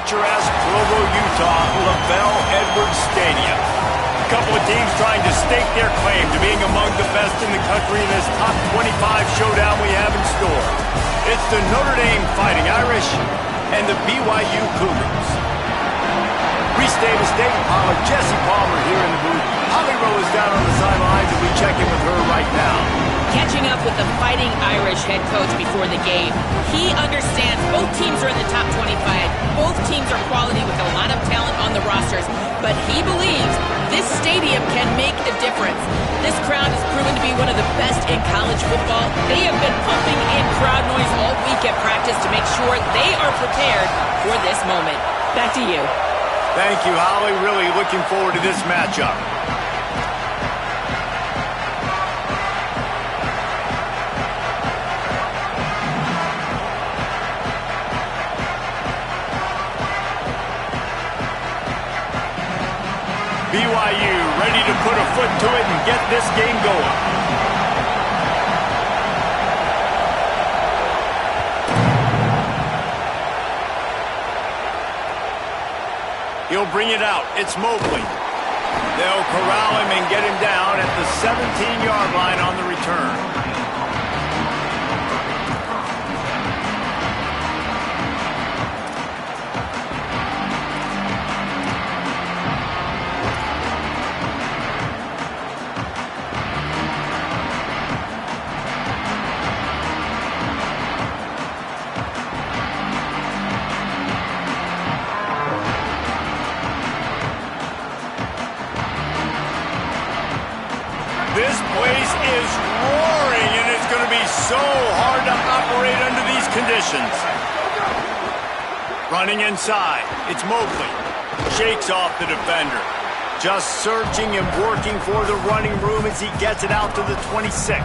picturesque Provo, Utah, LaVell Edwards Stadium. A couple of teams trying to stake their claim to being among the best in the country in this top 25 showdown we have in store. It's the Notre Dame Fighting Irish and the BYU Cougars. Reese Davis, David Pollard, Jesse Palmer here in the booth. Holly Rowe is down on the sidelines, and we check in with her right now. Catching up with the Fighting Irish head coach before the game. He understands both teams are in the top 25. Both teams are quality with a lot of talent on the rosters. But he believes this stadium can make a difference. This crowd has proven to be one of the best in college football. They have been pumping in crowd noise all week at practice to make sure they are prepared for this moment. Back to you. Thank you, Holly. Really looking forward to this matchup. BYU ready to put a foot to it and get this game going. He'll bring it out. It's Mobley. They'll corral him and get him down at the 17-yard line on the return. This place is roaring, and it's going to be so hard to operate under these conditions. Running inside, it's Mobley. Shakes off the defender. Just searching and working for the running room as he gets it out to the 26.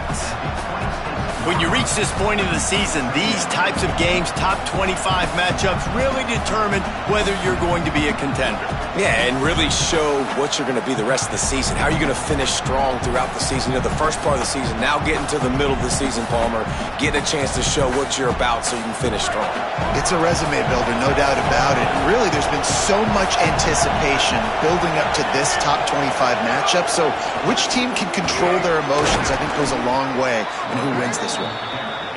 When you reach this point in the season, these types of games, top 25 matchups, really determine whether you're going to be a contender. Yeah, and really show what you're going to be the rest of the season. How are you going to finish strong throughout the season? You know, the first part of the season, now getting to the middle of the season, Palmer, getting a chance to show what you're about so you can finish strong. It's a resume builder, no doubt about it. And really, there's been so much anticipation building up to this top 25 matchup. So which team can control their emotions, I think, goes a long way in who wins this one.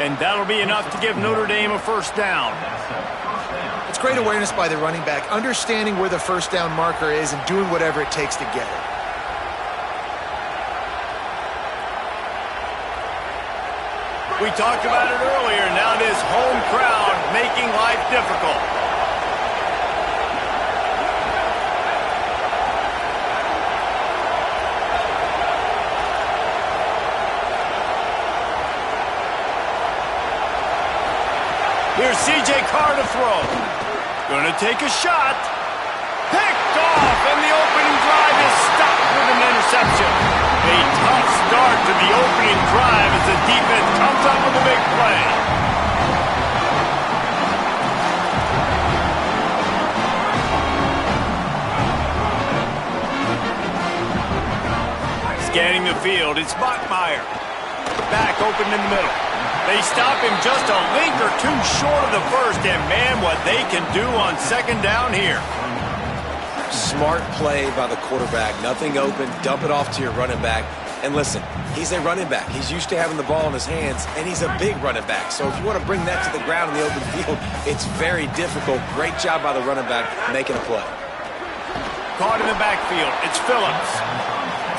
And that'll be enough to give Notre Dame a first down. It's great awareness by the running back, understanding where the first down marker is and doing whatever it takes to get it. We talked about it earlier. Now this home crowd making life difficult. Here's C.J. Carr to throw. Gonna take a shot. Picked off, and the opening drive is stopped with an interception. A tough start to the opening drive as the defense comes up with a big play. Scanning the field, it's Bachmeier. Back open in the middle. They stop him just a link or two short of the first, and man, what they can do on second down here. Smart play by the quarterback. Nothing open. Dump it off to your running back. And listen, he's a running back. He's used to having the ball in his hands, and he's a big running back. So if you want to bring that to the ground in the open field, it's very difficult. Great job by the running back making a play. Caught in the backfield. It's Phillips.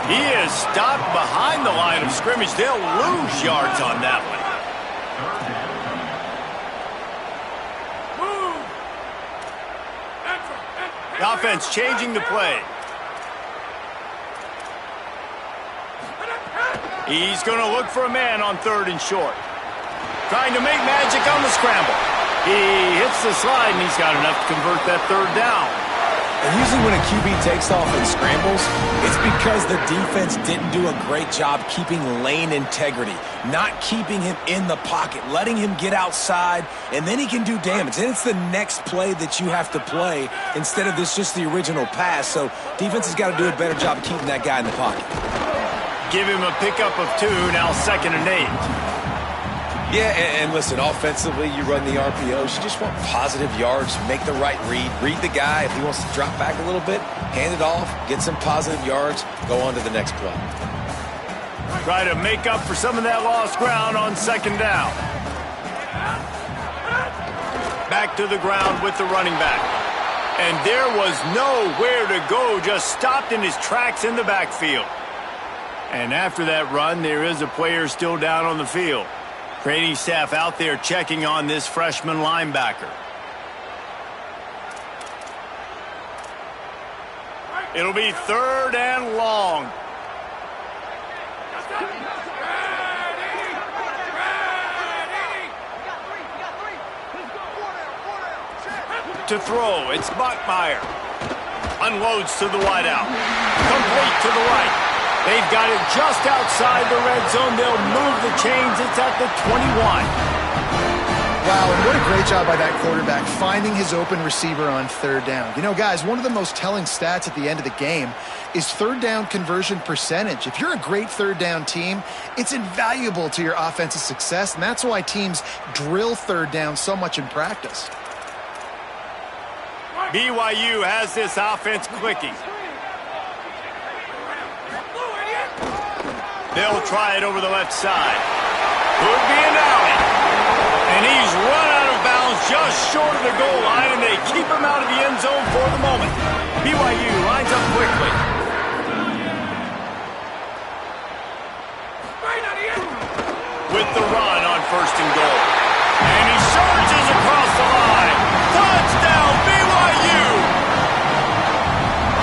He is stopped behind the line of scrimmage. They'll lose yards on that one. The offense changing the play. He's going to look for a man on third and short. Trying to make magic on the scramble. He hits the slide, and he's got enough to convert that third down. And usually when a QB takes off and scrambles, it's because the defense didn't do a great job keeping lane integrity, not keeping him in the pocket, letting him get outside, and then he can do damage. And it's the next play that you have to play instead of this just the original pass. So defense has got to do a better job of keeping that guy in the pocket. Give him a pickup of 2, now 2nd and 8. Yeah, and listen, offensively, you run the RPOs. You just want positive yards, make the right read the guy. If he wants to drop back a little bit, hand it off, get some positive yards, go on to the next play. Try to make up for some of that lost ground on second down. Back to the ground with the running back. And there was nowhere to go, just stopped in his tracks in the backfield. And after that run, there is a player still down on the field. Training staff out there checking on this freshman linebacker. It'll be 3rd and long. To throw, it's Bachmeier. Unloads to the wideout. Complete to the right. They've got it just outside the red zone. They'll move the chains. It's at the 21. Wow, and what a great job by that quarterback, finding his open receiver on 3rd down. You know, guys, one of the most telling stats at the end of the game is 3rd down conversion percentage. If you're a great 3rd down team, it's invaluable to your offensive success, and that's why teams drill 3rd down so much in practice. BYU has this offense clicking. They'll try it over the left side. Could be an alley. And he's run out of bounds just short of the goal line, and they keep him out of the end zone for the moment. BYU lines up quickly. With the run on 1st and goal. And he surges across the line. Touchdown, BYU!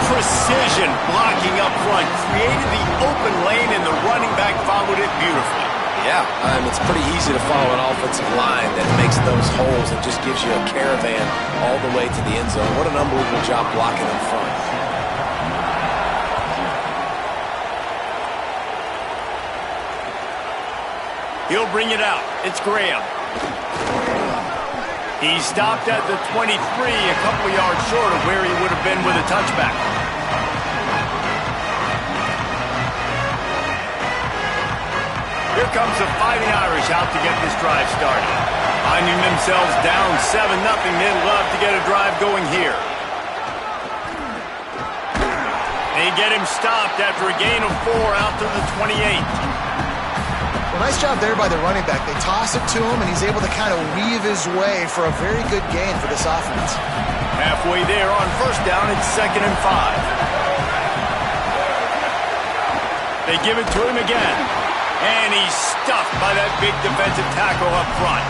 Precision blocking up front, created the open lane, and the running back followed it beautifully. Yeah, it's pretty easy to follow an offensive line that makes those holes and just gives you a caravan all the way to the end zone. What an unbelievable job blocking up front. He'll bring it out. It's Graham. He stopped at the 23, a couple yards short of where he would have been with a touchback. Here comes the Fighting Irish out to get this drive started. Finding themselves down 7-0, they'd love to get a drive going here. They get him stopped after a gain of 4 out to the 28. Well, nice job there by the running back. They toss it to him, and he's able to kind of weave his way for a very good gain for this offense. Halfway there on 1st down, it's 2nd and 5. They give it to him again. And he's stuffed by that big defensive tackle up front.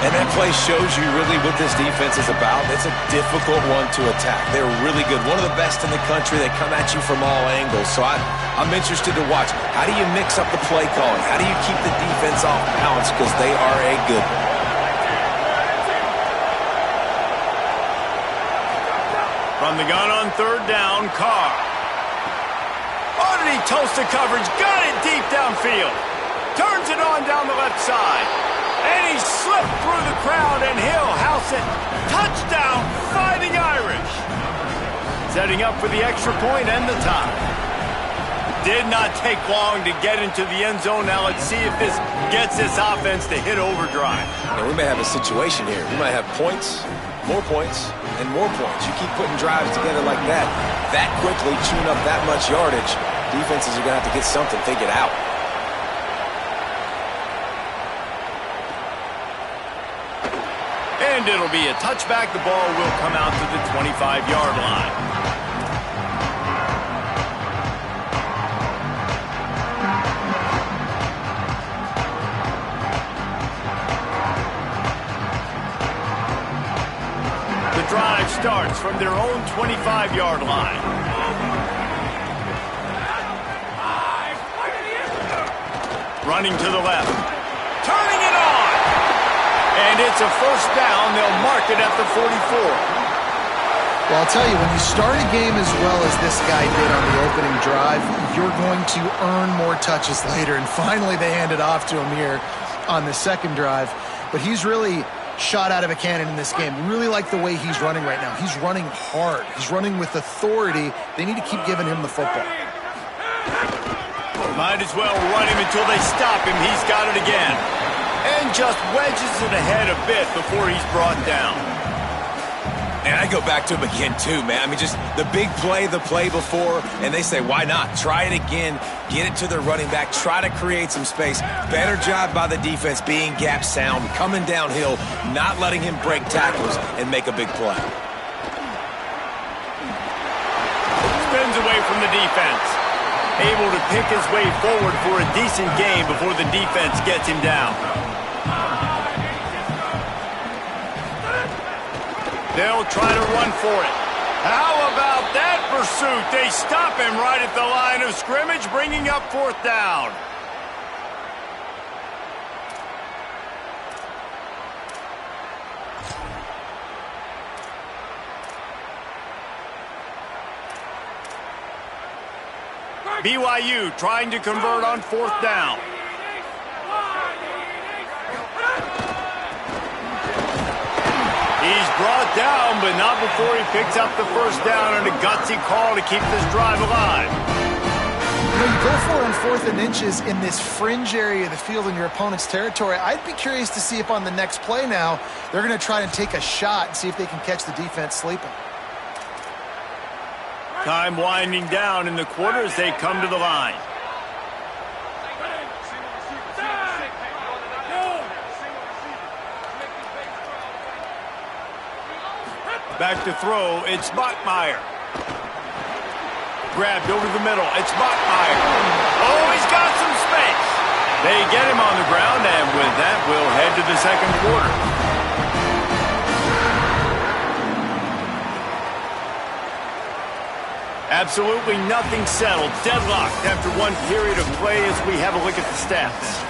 And that play shows you really what this defense is about. It's a difficult one to attack. They're really good. One of the best in the country. They come at you from all angles. So I'm interested to watch. How do you mix up the play calling? How do you keep the defense off balance? Because they are a good one. From the gun on 3rd down, Carr. Oh, did he toast the coverage? Got it deep downfield. Turns it on down the left side. And he slipped through the crowd, and he'll house it. Touchdown, Fighting Irish. Setting up for the extra point and the tie. Did not take long to get into the end zone. Now let's see if this gets this offense to hit overdrive. Now, we may have a situation here. We might have points, more points, and more points. You keep putting drives together like that quickly, chewing up that much yardage, defenses are going to have to get something figured out. And it'll be a touchback. The ball will come out to the 25-yard line. The drive starts from their own 25-yard line. Running to the left. Turning it on. And it's a 1st down. They'll mark it at the 44. Well, I'll tell you, when you start a game as well as this guy did on the opening drive, you're going to earn more touches later. And finally, they hand it off to him here on the 2nd drive. But he's really shot out of a cannon in this game. Really like the way he's running right now. He's running hard. He's running with authority. They need to keep giving him the football. Might as well run him until they stop him. He's got it again. then just wedges it ahead a bit before he's brought down. And I go back to him again, too, man. I mean, just the big play, the play before, and they say, why not? Try it again, get it to their running back, try to create some space. Better job by the defense being gap sound, coming downhill, not letting him break tackles and make a big play. Spins away from the defense. Able to pick his way forward for a decent gain before the defense gets him down. They'll try to run for it. How about that pursuit? They stop him right at the line of scrimmage, bringing up 4th down. BYU trying to convert on 4th down. He's brought down, but not before he picks up the 1st down and a gutsy call to keep this drive alive. When you go for it on 4th and inches in this fringe area of the field in your opponent's territory, I'd be curious to see if on the next play now they're going to try and take a shot and see if they can catch the defense sleeping. Time winding down in the quarter as they come to the line. Back to throw, it's Bachmeier. Grabbed over the middle, it's Bachmeier. Oh, he's got some space. They get him on the ground, and with that, we'll head to the 2nd quarter. Absolutely nothing settled. Deadlocked after one period of play as we have a look at the stats.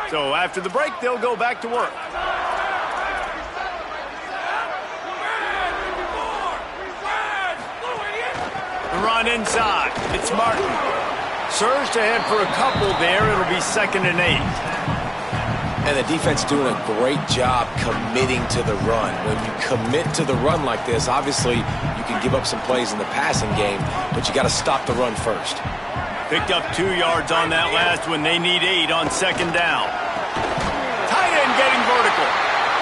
So after the break, they'll go back to work. The run inside. It's Martin. Surged ahead for a couple there. It'll be 2nd and 8. And the defense doing a great job committing to the run. When you commit to the run like this, obviously you can give up some plays in the passing game, but you got to stop the run first. Picked up 2 yards on that last one. They need 8 on 2nd down. Tight end getting vertical.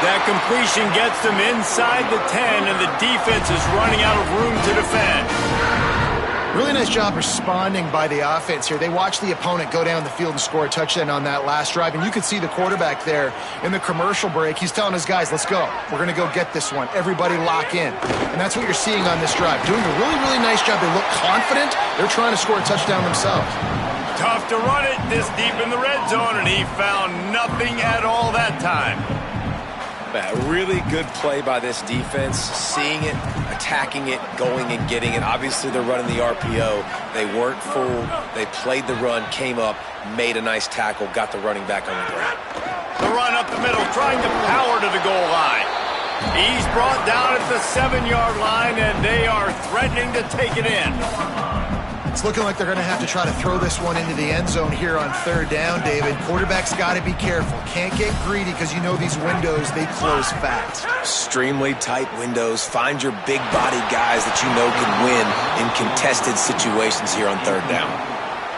That completion gets them inside the 10, and the defense is running out of room to defend. Really nice job responding by the offense here. They watched the opponent go down the field and score a touchdown on that last drive, and you could see the quarterback there in the commercial break. He's telling his guys, let's go. We're going to go get this one. Everybody lock in. And that's what you're seeing on this drive. Doing a really, really nice job. They look confident. They're trying to score a touchdown themselves. Tough to run it this deep in the red zone, and he found nothing at all that time. A really good play by this defense, seeing it, attacking it, going and getting it. Obviously, they're running the RPO. They weren't fooled. They played the run, came up, made a nice tackle, got the running back on the ground. The run up the middle, trying to power to the goal line. He's brought down at the 7-yard line, and they are threatening to take it in. It's looking like they're going to have to try to throw this one into the end zone here on 3rd down, David. Quarterback's got to be careful. Can't get greedy because you know these windows, they close fast. Extremely tight windows. Find your big body guys that you know can win in contested situations here on 3rd down.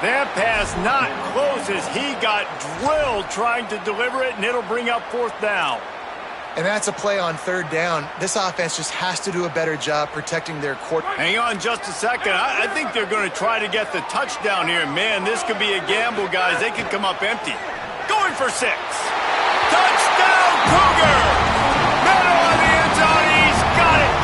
That pass not close as he got drilled trying to deliver it, and it'll bring up 4th down. And that's a play on 3rd down. This offense just has to do a better job protecting their quarterback. Hang on just a second. I think they're going to try to get the touchdown here. Man, this could be a gamble, guys. They could come up empty. Going for 6. Touchdown, Cougar! Middle of the end zone. He's got it.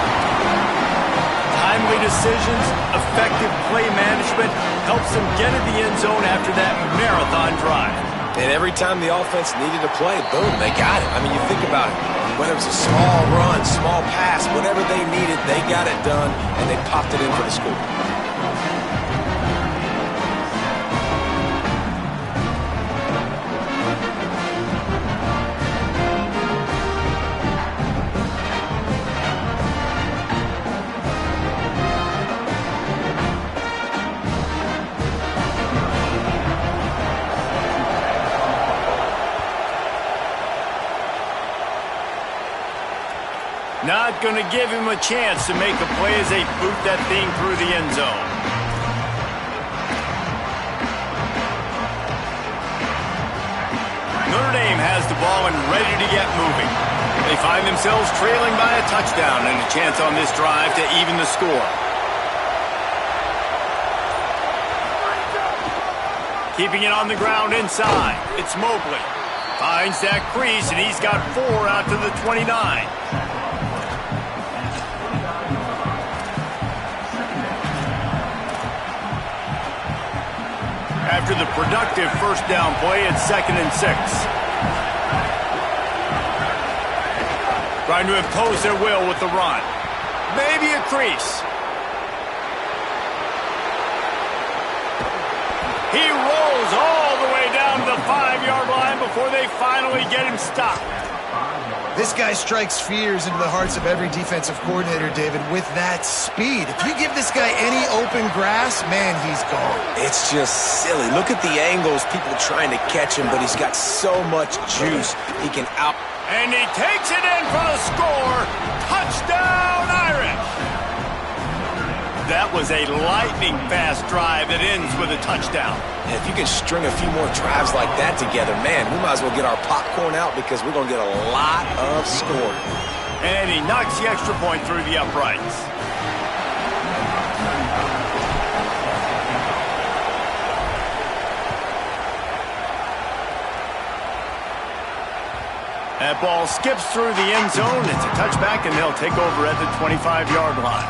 Timely decisions, effective play management helps them get in the end zone after that marathon drive. And every time the offense needed a play, boom, they got it. I mean, you think about it. Whether it's a small run, small pass, whatever they needed, they got it done, and they popped it in for the score. not going to give him a chance to make a play as they boot that thing through the end zone. Notre Dame has the ball and ready to get moving. They find themselves trailing by a touchdown and a chance on this drive to even the score. Keeping it on the ground inside. It's Mobley. Finds that crease, and he's got 4 out to the 29. After the productive first down play, it's 2nd and 6. Trying to impose their will with the run. Maybe a crease. He rolls all the way down to the 5-yard line before they finally get him stopped. This guy strikes fears into the hearts of every defensive coordinator, David, with that speed. If you give this guy any open grass, man, he's gone. It's just silly. Look at the angles, people trying to catch him, but he's got so much juice. He can out... And he takes it in for the score. Touchdown, Irish! That was a lightning-fast drive that ends with a touchdown. And if you can string a few more drives like that together, man, we might as well get our popcorn out because we're going to get a lot of scoring. And he knocks the extra point through the uprights. That ball skips through the end zone. It's a touchback, and they'll take over at the 25-yard line.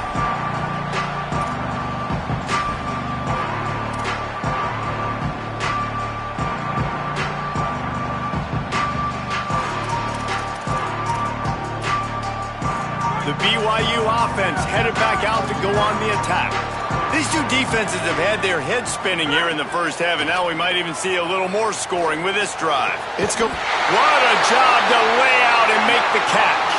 The BYU offense headed back out to go on the attack. These two defenses have had their heads spinning here in the first half, and now we might even see a little more scoring with this drive. What a job to lay out and make the catch.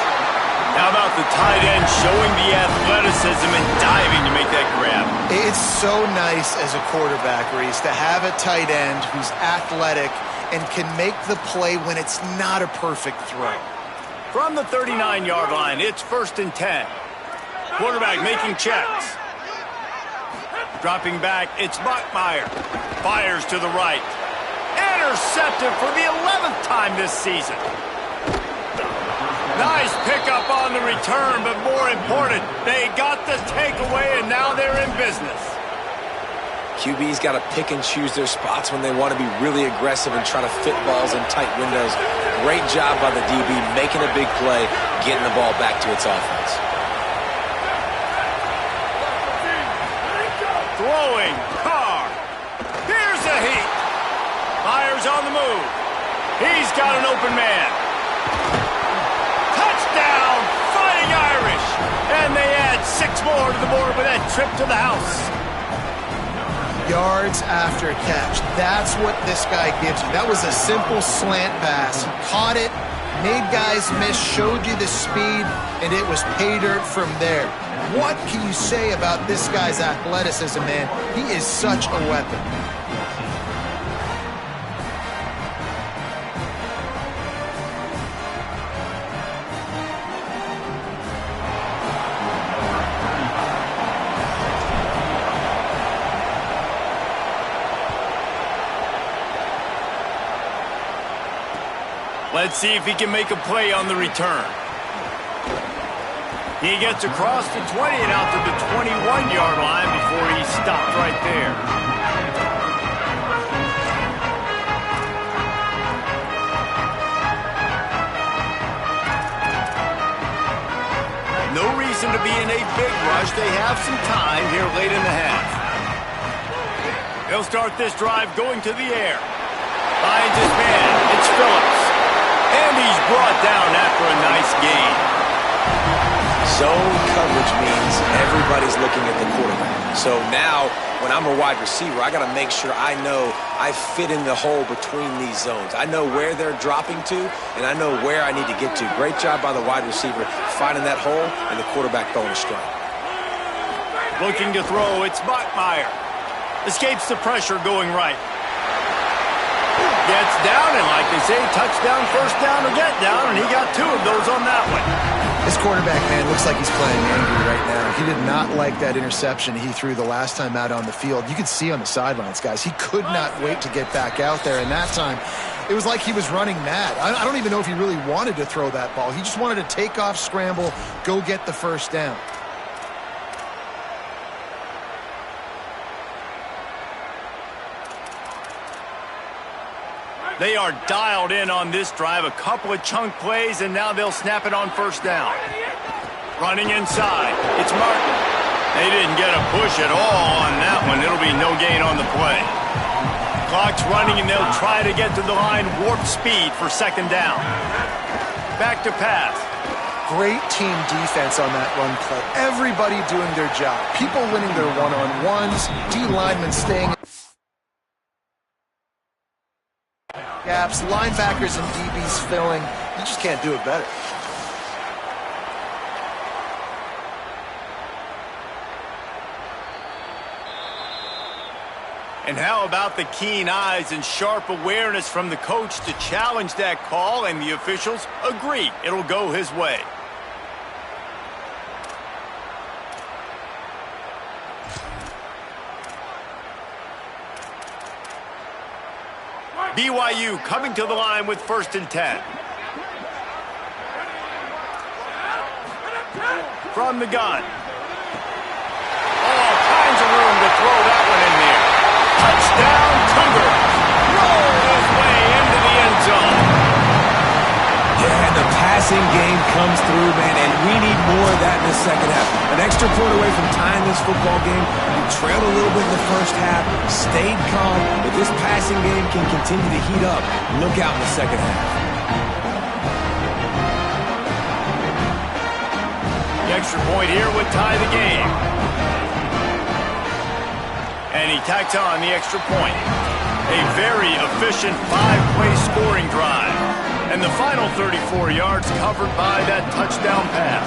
How about the tight end showing the athleticism and diving to make that grab? It's so nice as a quarterback, Reese, to have a tight end who's athletic and can make the play when it's not a perfect throw. From the 39-yard line, it's 1st and 10. Quarterback making checks. Dropping back, it's Buckmeyer. Fires to the right. Intercepted for the 11th time this season. Nice pickup on the return, but more important, they got the takeaway, and now they're in business. QB's got to pick and choose their spots when they want to be really aggressive and try to fit balls in tight windows. Great job by the DB making a big play, getting the ball back to its offense. Throwing, Carr. Here's the heat. Myers on the move. He's got an open man. Touchdown, Fighting Irish. And they add 6 more to the board with that trip to the house. Yards after catch. That's what this guy gives you. That was a simple slant pass. He caught it, made guys miss, showed you the speed, and it was pay dirt from there. What can you say about this guy's athleticism, man? He is such a weapon. Let's see if he can make a play on the return. He gets across the 20 and out to the 21-yard line before he's stopped right there. No reason to be in a big rush. They have some time here late in the half. They'll start this drive going to the air. Finds his man. It's Phillips. And he's brought down after a nice gain. Zone coverage means everybody's looking at the quarterback. So now, when I'm a wide receiver, I got to make sure I know I fit in the hole between these zones. I know where they're dropping to, and I know where I need to get to. Great job by the wide receiver finding that hole, and the quarterback throwing a strike. Looking to throw, it's Buckmeyer. Escapes the pressure going right. Gets down, and like they say, touchdown, first down, or get down, and he got 2 of those on that one. This quarterback, man, looks like he's playing angry right now. He did not like that interception he threw the last time out on the field. You could see on the sidelines, guys, he could not wait to get back out there. And that time, it was like he was running mad. I don't even know if he really wanted to throw that ball. He just wanted to take off, scramble, go get the first down. They are dialed in on this drive. A couple of chunk plays, and now they'll snap it on first down. Running inside. It's Martin. They didn't get a push at all on that one. It'll be no gain on the play. Clock's running, and they'll try to get to the line warp speed for second down. Back to pass. Great team defense on that run play. Everybody doing their job. People winning their one-on-ones. D linemen staying gaps, linebackers and DBs filling. You just can't do it better. And how about the keen eyes and sharp awareness from the coach to challenge that call, and the officials agree it'll go his way. BYU coming to the line with 1st and 10. From the gun. All kinds of room to throw that one in there. Touchdown, Cougars. Roll his way into the end zone. Yeah, and the passing game comes through, man, and we need more of that in the second half. An extra point away from tying this football game. You trailed a little bit in the first half, stayed calm. If this passing game can continue to heat up, look out in the second half. The extra point here would tie the game. And he tacks on the extra point. A very efficient 5-play scoring drive. And the final 34 yards covered by that touchdown pass.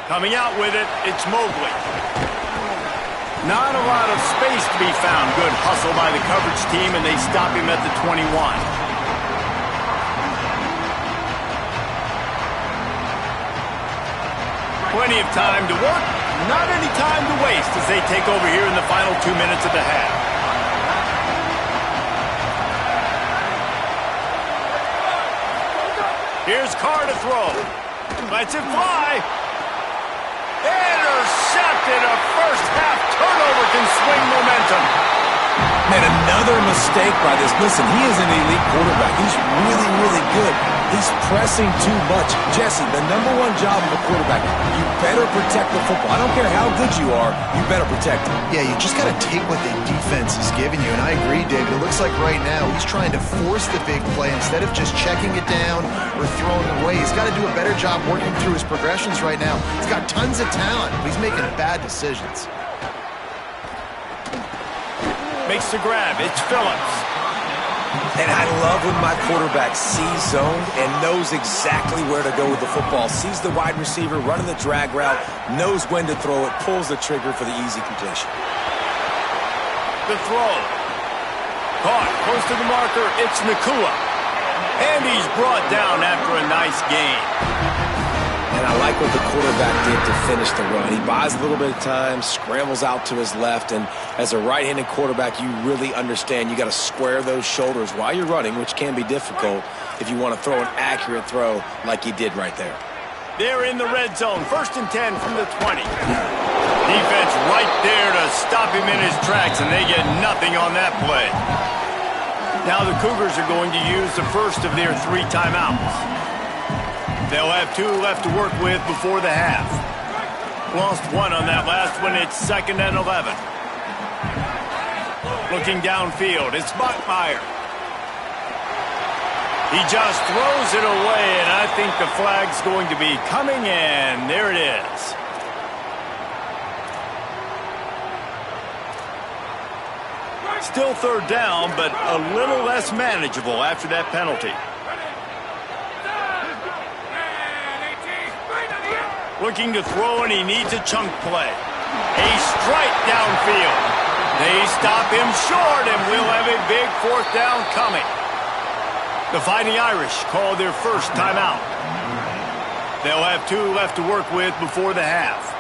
Coming out with it, it's Mobley. Not a lot of space to be found. Good hustle by the coverage team, and they stop him at the 21. Plenty of time to work. Not any time to waste as they take over here in the final 2 minutes of the half. Here's Carr to throw. Lets it fly. Intercepted. A first half turnover can swing momentum. Man, another mistake by this. Listen, he is an elite quarterback. He's really, really good. He's pressing too much. Jesse, the #1 job of a quarterback, you better protect the football. I don't care how good you are, you better protect it. Yeah, you just got to take what the defense is giving you. And I agree, David. It looks like right now he's trying to force the big play instead of just checking it down or throwing it away. He's got to do a better job working through his progressions right now. He's got tons of talent, but he's making bad decisions. Makes the grab. It's Phillips. And I love when my quarterback sees zone and knows exactly where to go with the football. Sees the wide receiver running the drag route, knows when to throw it, pulls the trigger for the easy completion. The throw. Caught close to the marker. It's Nakua. And he's brought down after a nice gain. And I like what the quarterback did to finish the run. He buys a little bit of time, scrambles out to his left, and as a right-handed quarterback, you really understand you got to square those shoulders while you're running, which can be difficult if you want to throw an accurate throw like he did right there. They're in the red zone. 1st and 10 from the 20. Defense right there to stop him in his tracks, and they get nothing on that play. Now the Cougars are going to use the first of their 3 timeouts. They'll have 2 left to work with before the half. Lost 1 on that last one. It's 2nd and 11. Looking downfield, it's Bachmeier. He just throws it away, and I think the flag's going to be coming in. There it is. Still 3rd down, but a little less manageable after that penalty. Looking to throw, and he needs a chunk play. A strike downfield. They stop him short, and we'll have a big fourth down coming. The Fighting Irish call their first timeout. They'll have 2 left to work with before the half.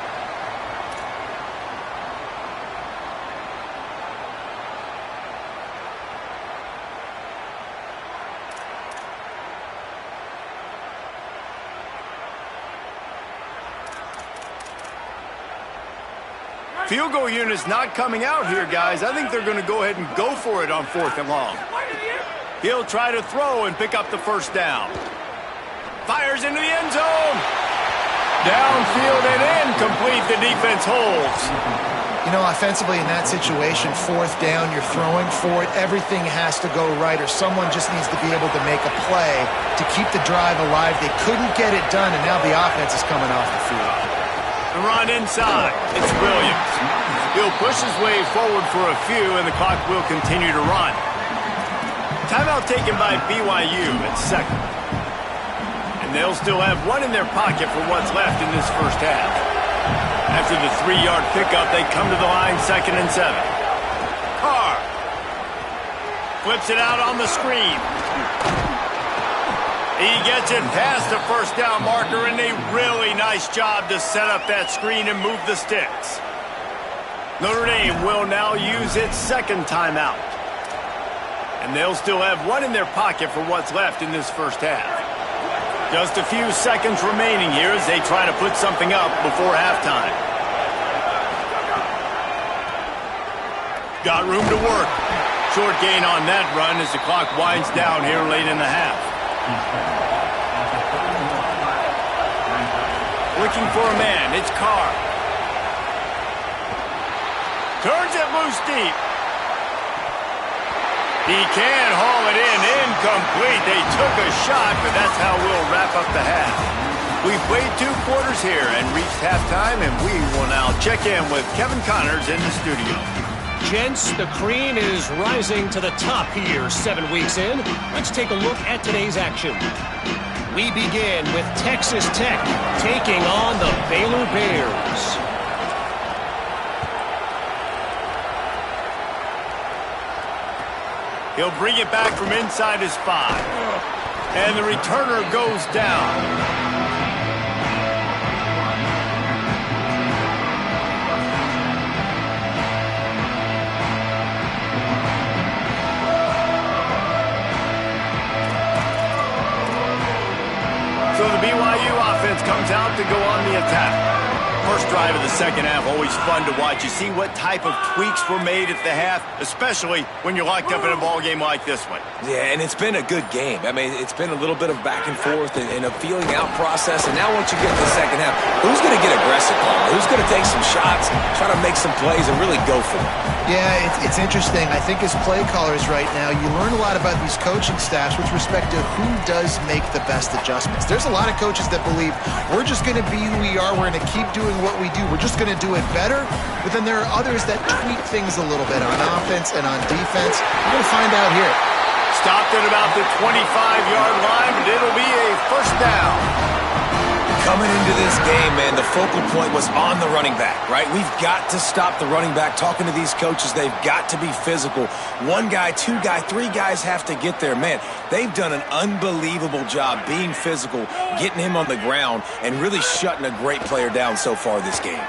Field goal unit's not coming out here, guys. I think they're going to go ahead and go for it on 4th and long. He'll try to throw and pick up the first down. Fires into the end zone. Downfield and incomplete. The defense holds. You know, offensively in that situation, 4th down, you're throwing for it. Everything has to go right, or someone just needs to be able to make a play to keep the drive alive. They couldn't get it done, and now the offense is coming off the field. The run inside. It's Williams. He'll push his way forward for a few, and the clock will continue to run. Timeout taken by BYU at 2nd. And they'll still have 1 in their pocket for what's left in this first half. After the 3-yard pickup, they come to the line 2nd and 7. Carr flips it out on the screen. He gets it past the first down marker, and a really nice job to set up that screen and move the sticks. Notre Dame will now use its 2nd timeout. And they'll still have 1 in their pocket for what's left in this first half. Just a few seconds remaining here as they try to put something up before halftime. Got room to work. Short gain on that run as the clock winds down here late in the half. Looking for a man. It's Carr. Turns it loose deep. He can haul it in. Incomplete. They took a shot, but that's how we'll wrap up the half. We've played 2 quarters here and reached halftime, and we will now check in with Kevin Connors in the studio. Gents, the cream is rising to the top here 7 weeks in. Let's take a look at today's action. We begin with Texas Tech taking on the Baylor Bears. He'll bring it back from inside his 5. And the returner goes down. So the BYU offense comes out to go on the attack. First drive of the second half, always fun to watch. You see what type of tweaks were made at the half, especially when you're locked up in a ball game like this one. Yeah, and it's been a good game. I mean, it's been a little bit of back and forth and a feeling out process. And now once you get to the second half, who's going to get aggressive, Paul? Who's going to take some shots, try to make some plays, and really go for it? Yeah, it's interesting. I think as play callers right now, you learn a lot about these coaching staffs with respect to who does make the best adjustments. There's a lot of coaches that believe we're just going to be who we are. We're going to keep doing what we do. We're just going to do it better. But then there are others that tweak things a little bit on offense and on defense. We're going to find out here. Stopped at about the 25-yard line, but it'll be a first down. Coming into this game, man, the focal point was on the running back, right? We've got to stop the running back. Talking to these coaches, they've got to be physical. 1 guy, 2 guy, 3 guys have to get there. Man, they've done an unbelievable job being physical, getting him on the ground, and really shutting a great player down so far this game.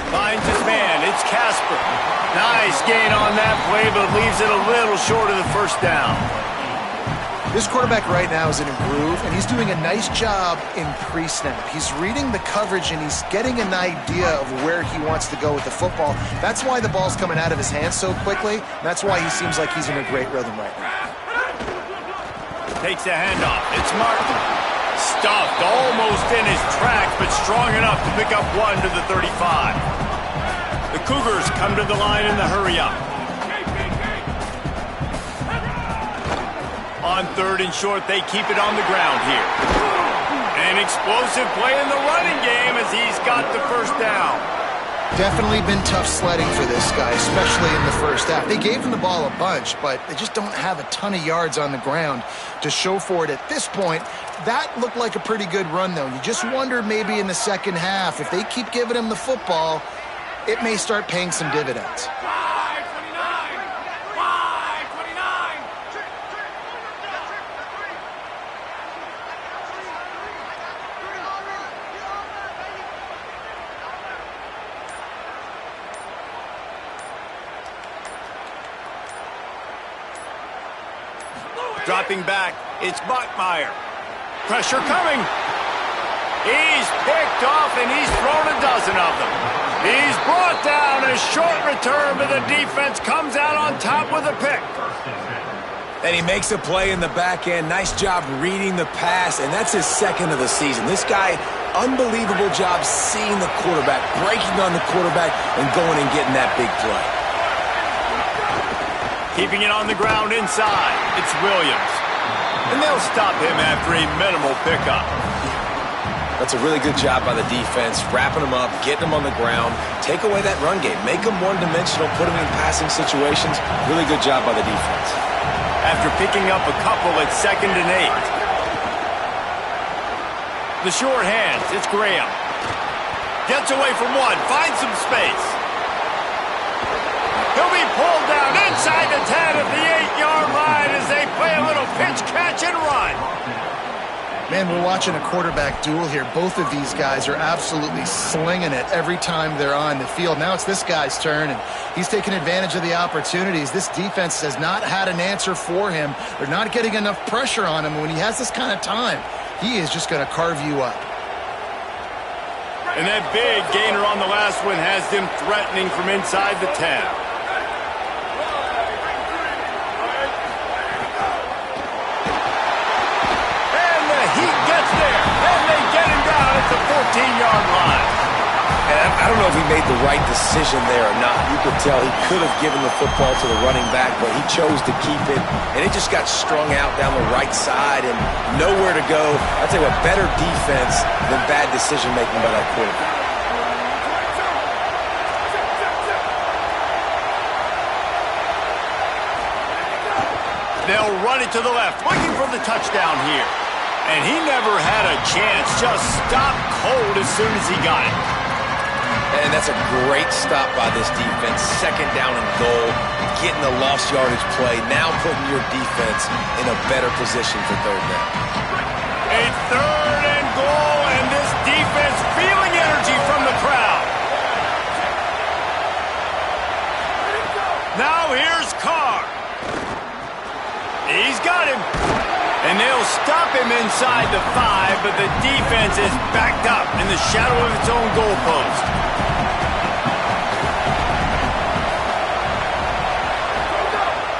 Finds his man. It's Casper. Nice gain on that play, but leaves it a little short of the first down. This quarterback right now is in a groove, and he's doing a nice job in pre-snap. He's reading the coverage, and he's getting an idea of where he wants to go with the football. That's why the ball's coming out of his hands so quickly. That's why he seems like he's in a great rhythm right now. Takes a handoff. It's Martin. Stuffed almost in his tracks, but strong enough to pick up 1 to the 35. The Cougars come to the line in the hurry-up. On 3rd and short, they keep it on the ground here. An explosive play in the running game as he's got the first down. Definitely been tough sledding for this guy, especially in the first half. They gave him the ball a bunch, but they just don't have a ton of yards on the ground to show for it at this point. That looked like a pretty good run, though. You just wonder maybe in the second half, if they keep giving him the football, it may start paying some dividends. Dropping back, it's Bachmeier. Pressure coming. He's picked off, and he's thrown a dozen of them. He's brought down. A short return, but the defense comes out on top with a pick. And he makes a play in the back end. Nice job reading the pass, and that's his second of the season. This guy, unbelievable job seeing the quarterback, breaking on the quarterback, and going and getting that big play. Keeping it on the ground inside. It's Williams. And they'll stop him after a minimal pickup. That's a really good job by the defense, wrapping him up, getting him on the ground, take away that run game, make him one-dimensional, put him in passing situations. Really good job by the defense. After picking up a couple at 2nd and 8. The short hands, it's Graham. Gets away from one, finds some space. He'll be pulled down inside the 10 at the 8-yard line as they play a little pitch, catch, and run. Man, we're watching a quarterback duel here. Both of these guys are absolutely slinging it every time they're on the field. Now it's this guy's turn, and he's taking advantage of the opportunities. This defense has not had an answer for him. They're not getting enough pressure on him. When he has this kind of time, he is just going to carve you up. And that big gainer on the last one has them threatening from inside the 10. The 14-yard line. And I don't know if he made the right decision there or not. You could tell he could have given the football to the running back, but he chose to keep it, and it just got strung out down the right side and nowhere to go. I'll tell you what, better defense than bad decision-making by that quarterback. They'll run it to the left, looking for the touchdown here. And he never had a chance, just stopped cold as soon as he got it. And that's a great stop by this defense. 2nd down and goal, getting the lost yardage play, now putting your defense in a better position for 3rd down. A 3rd and goal, and this defense feeling energy from the crowd. Now here's Carr. He's got him. And they'll stop him inside the 5, but the defense is backed up in the shadow of its own goalpost.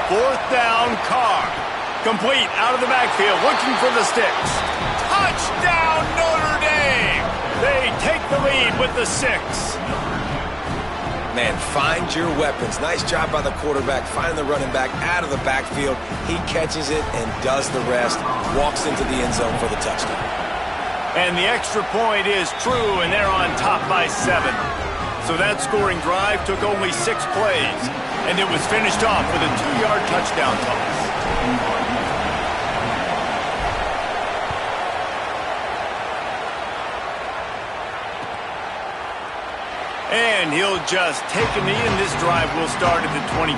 Fourth down, Carr. Complete out of the backfield, looking for the sticks. Touchdown, Notre Dame! They take the lead with the 6. Man, find your weapons. Nice job by the quarterback, finding the running back out of the backfield. He catches it and does the rest, walks into the end zone for the touchdown. And the extra point is true, and they're on top by 7. So that scoring drive took only 6 plays, and it was finished off with a 2-yard touchdown toss. And he'll just take a knee, and this drive will start at the 25.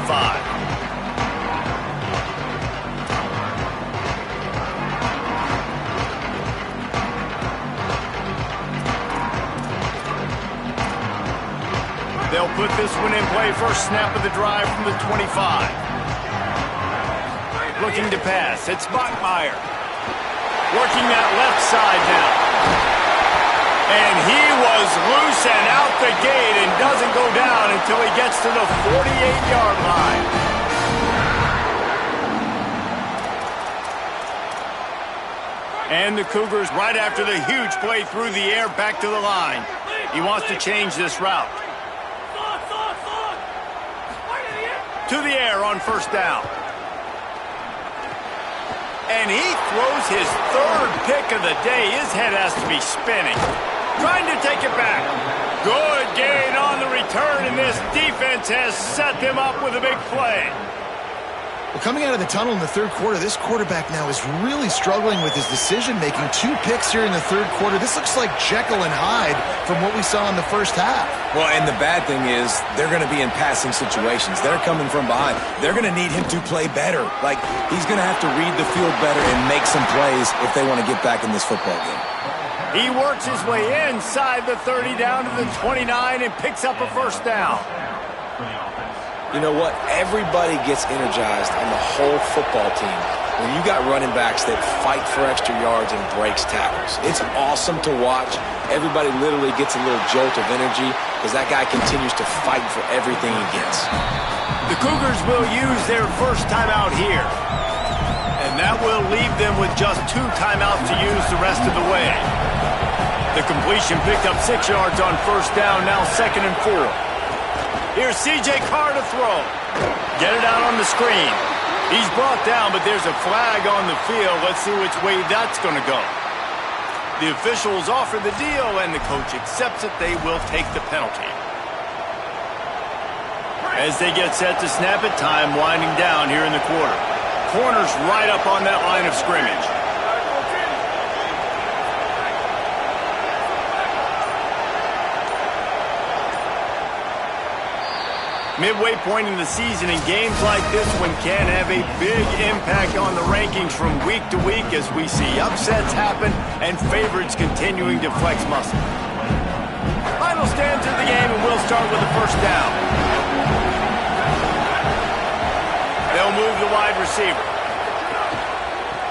They'll put this one in play. First snap of the drive from the 25. Looking to pass. It's Bachmeier. Working that left side now. And he was loose and out the gate and doesn't go down until he gets to the 48-yard line. And the Cougars, right after the huge play through the air, back to the line. He wants to change this route. To the air on 1st down. And he throws his 3rd pick of the day. His head has to be spinning. Trying to take it back. Good gain on the return, and this defense has set them up with a big play. Well, coming out of the tunnel in the third quarter, this quarterback now is really struggling with his decision-making. 2 picks here in the third quarter. This looks like Jekyll and Hyde from what we saw in the first half. Well, and the bad thing is they're going to be in passing situations. They're coming from behind. They're going to need him to play better. Like, he's going to have to read the field better and make some plays if they want to get back in this football game. He works his way inside the 30 down to the 29 and picks up a first down. You know what? Everybody gets energized on the whole football team when you got running backs that fight for extra yards and breaks tackles. It's awesome to watch. Everybody literally gets a little jolt of energy because that guy continues to fight for everything he gets. The Cougars will use their first timeout here. And that will leave them with just 2 timeouts to use the rest of the way. The completion picked up 6 yards on first down, now 2nd and 4. Here's C.J. Carr to throw. Get it out on the screen. He's brought down, but there's a flag on the field. Let's see which way that's going to go. The officials offer the deal, and the coach accepts it. They will take the penalty. As they get set to snap it, time winding down here in the quarter. Corners right up on that line of scrimmage. Midway point in the season, and games like this one can have a big impact on the rankings from week to week as we see upsets happen and favorites continuing to flex muscle. Final stands of the game, and we'll start with the first down. They'll move the wide receiver.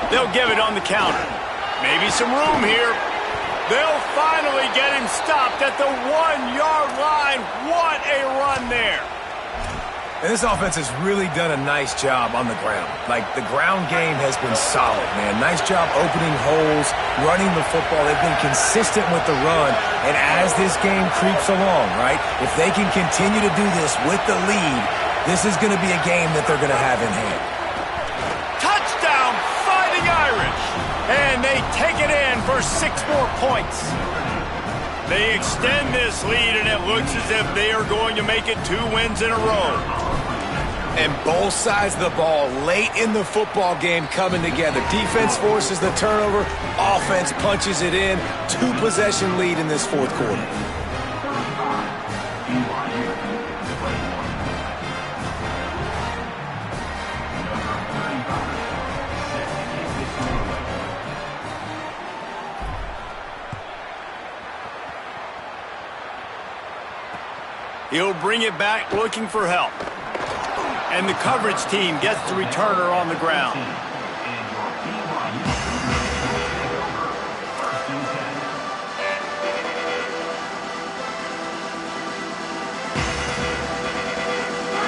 They'll give it on the counter. Maybe some room here. They'll finally get him stopped at the 1-yard line. What a run there. And this offense has really done a nice job on the ground. Like, the ground game has been solid, man. Nice job opening holes, running the football. They've been consistent with the run. And as this game creeps along, right, if they can continue to do this with the lead, this is going to be a game that they're going to have in hand. Touchdown, Fighting Irish! And they take it in for 6 more points. They extend this lead, and it looks as if they are going to make it 2 wins in a row. And both sides of the ball late in the football game coming together. Defense forces the turnover. Offense punches it in. 2-possession lead in this fourth quarter. He'll bring it back looking for help. And the coverage team gets the returner on the ground.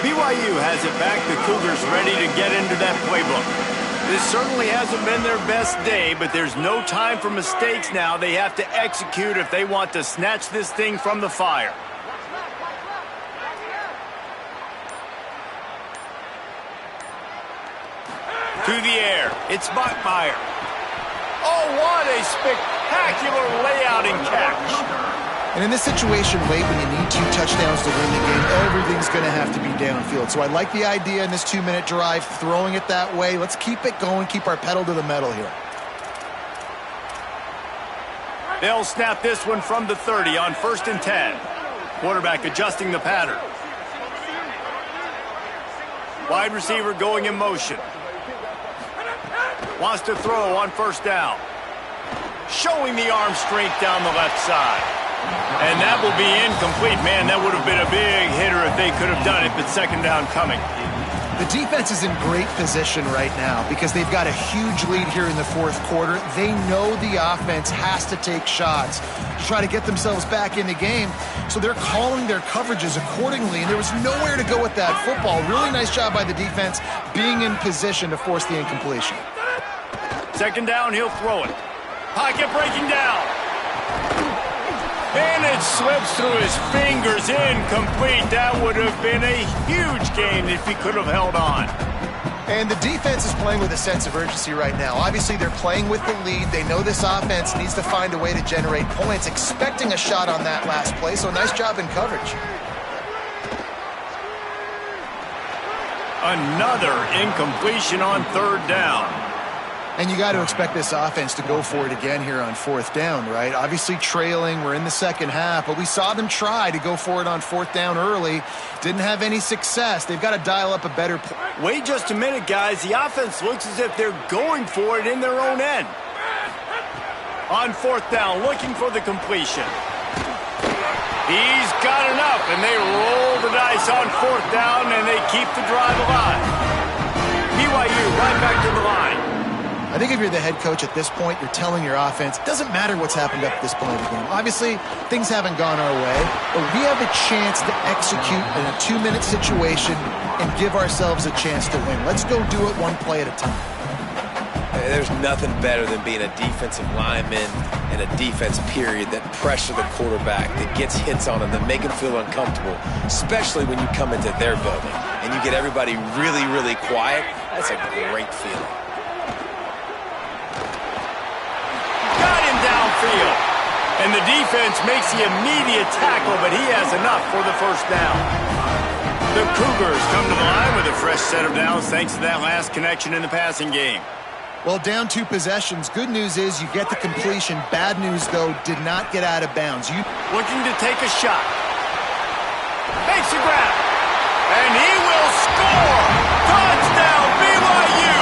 BYU has it back. The Cougars ready to get into that playbook. This certainly hasn't been their best day, but there's no time for mistakes now. They have to execute if they want to snatch this thing from the fire. To the air, it's Bachmeier. Oh, what a spectacular layout and catch. And in this situation late when you need 2 touchdowns to win the game, everything's going to have to be downfield. So I like the idea in this 2-minute drive, throwing it that way. Let's keep it going, keep our pedal to the metal here. They'll snap this one from the 30 on 1st and 10. Quarterback adjusting the pattern. Wide receiver going in motion. Wants to throw on 1st down. Showing the arm strength down the left side. And that will be incomplete. Man, that would have been a big hitter if they could have done it, but 2nd down coming. The defense is in great position right now because they've got a huge lead here in the fourth quarter. They know the offense has to take shots to try to get themselves back in the game. So they're calling their coverages accordingly, and there was nowhere to go with that football. Really nice job by the defense being in position to force the incompletion. 2nd down, he'll throw it. Pocket breaking down. And it slips through his fingers, incomplete. That would have been a huge gain if he could have held on. And the defense is playing with a sense of urgency right now. Obviously, they're playing with the lead. They know this offense needs to find a way to generate points, expecting a shot on that last play, so nice job in coverage. Another incompletion on third down. And you got to expect this offense to go for it again here on fourth down, right? Obviously trailing, we're in the second half, but we saw them try to go for it on fourth down early. Didn't have any success. They've got to dial up a better play. Wait just a minute, guys. The offense looks as if they're going for it in their own end. On fourth down, looking for the completion. He's got enough, and they roll the dice on fourth down, and they keep the drive alive. BYU right back to the line. I think if you're the head coach at this point, you're telling your offense, it doesn't matter what's happened up to this point of the game. Obviously, things haven't gone our way, but we have a chance to execute in a 2-minute situation and give ourselves a chance to win. Let's go do it one play at a time. There's nothing better than being a defensive lineman and a defense period that pressure the quarterback, that gets hits on him, that make him feel uncomfortable, especially when you come into their building and you get everybody really, really quiet. That's a great feeling. Got him downfield. And the defense makes the immediate tackle, but he has enough for the first down. The Cougars come to the line with a fresh set of downs thanks to that last connection in the passing game. Well, down 2 possessions. Good news is you get the completion. Bad news, though, did not get out of bounds. Looking to take a shot. Makes a grab. And he will score. Touchdown, BYU.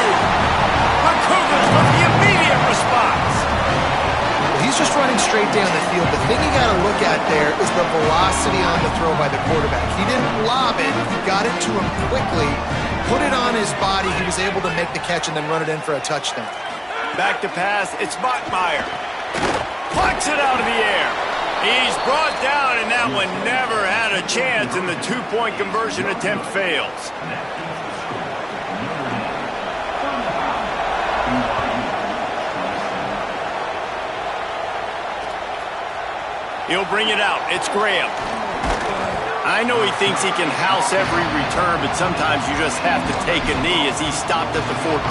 The Cougars with the immediate response. He's just running straight down the field. The thing you got to look at there is the velocity on the throw by the quarterback. He didn't lob it. He got it to him quickly, put it on his body. He was able to make the catch and then run it in for a touchdown. Back to pass. It's Bachmeier. Plucks it out of the air. He's brought down, and that one never had a chance, and the 2-point conversion attempt fails. He'll bring it out. It's Graham. I know he thinks he can house every return, but sometimes you just have to take a knee as he stopped at the 14.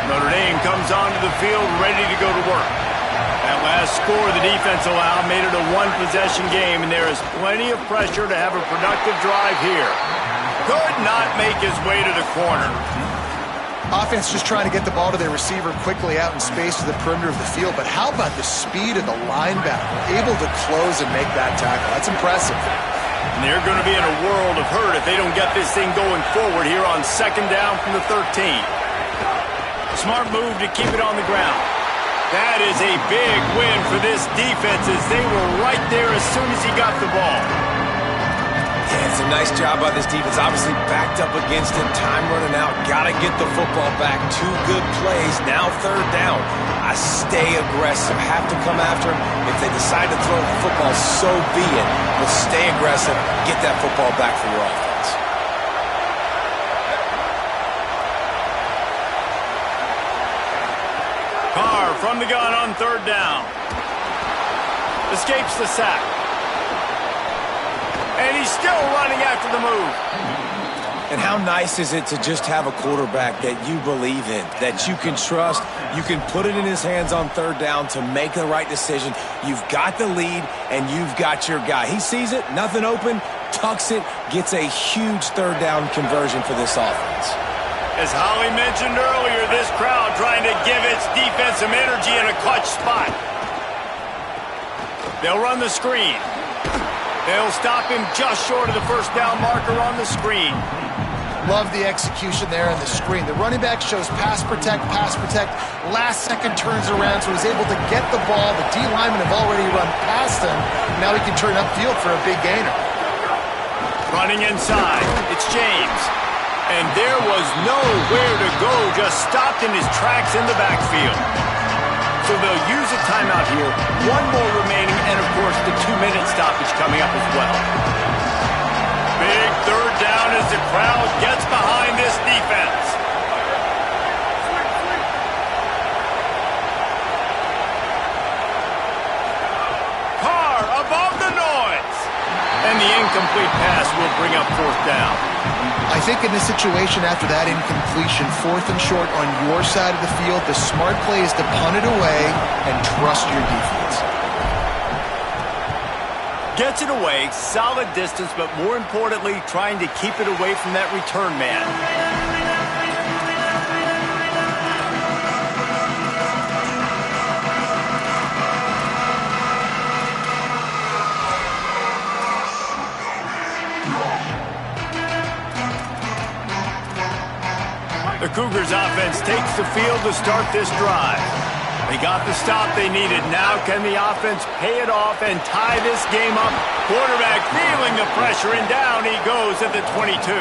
Notre Dame comes onto the field ready to go to work. That last score the defense allowed made it a 1-possession game, and there is plenty of pressure to have a productive drive here. Could not make his way to the corner. Offense just trying to get the ball to their receiver quickly out in space to the perimeter of the field, but how about the speed of the linebacker? Able to close and make that tackle. That's impressive. And they're going to be in a world of hurt if they don't get this thing going forward here on second down from the 13. Smart move to keep it on the ground. That is a big win for this defense as they were right there as soon as he got the ball. Yeah, it's a nice job by this defense. Obviously backed up against him. Time running out. Got to get the football back. 2 good plays. Now third down. I stay aggressive. Have to come after him. If they decide to throw the football, so be it. But stay aggressive. Get that football back for your offense. Carr from the gun on third down. Escapes the sack. And he's still running after the move. And how nice is it to just have a quarterback that you believe in, that you can trust, you can put it in his hands on third down to make the right decision. You've got the lead, and you've got your guy. He sees it, nothing open, tucks it, gets a huge third down conversion for this offense. As Holly mentioned earlier, this crowd trying to give its defense some energy in a clutch spot. They'll run the screen. They'll stop him just short of the first down marker on the screen. Love the execution there on the screen. The running back shows pass protect. Last second turns around, so he's able to get the ball. The D linemen have already run past him. Now he can turn upfield for a big gainer. Running inside, it's James. And there was nowhere to go, just stopped in his tracks in the backfield. So they'll use a timeout here. 1 more remaining, and of course the 2-minute stoppage coming up as well. Big third down as the crowd gets behind this defense. Carr above the noise. And the incomplete pass will bring up fourth down. I think in this situation after that incompletion, 4th and short on your side of the field, the smart play is to punt it away and trust your defense. Gets it away, solid distance, but more importantly, trying to keep it away from that return man. The Cougars offense takes the field to start this drive. They got the stop they needed. Now can the offense pay it off and tie this game up? Quarterback feeling the pressure, and down he goes at the 22.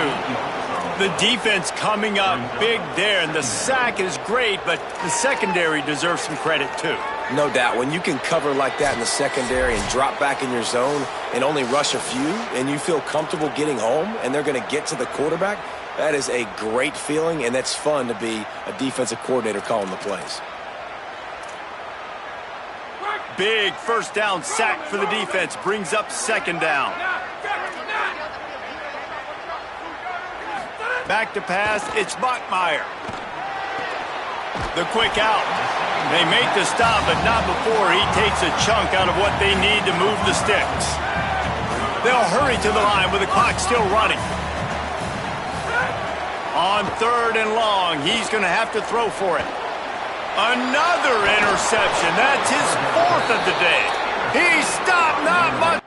The defense coming up big there, and the sack is great, but the secondary deserves some credit too. No doubt. When you can cover like that in the secondary and drop back in your zone and only rush a few, and you feel comfortable getting home, and they're going to get to the quarterback, that is a great feeling, and that's fun to be a defensive coordinator calling the plays. Big first down sack for the defense. Brings up second down. Back to pass. It's Bachmeier. The quick out. They make the stop, but not before he takes a chunk out of what they need to move the sticks. They'll hurry to the line with the clock still running. On 3rd and long, he's going to have to throw for it. Another interception. That's his 4th of the day. He stopped not much.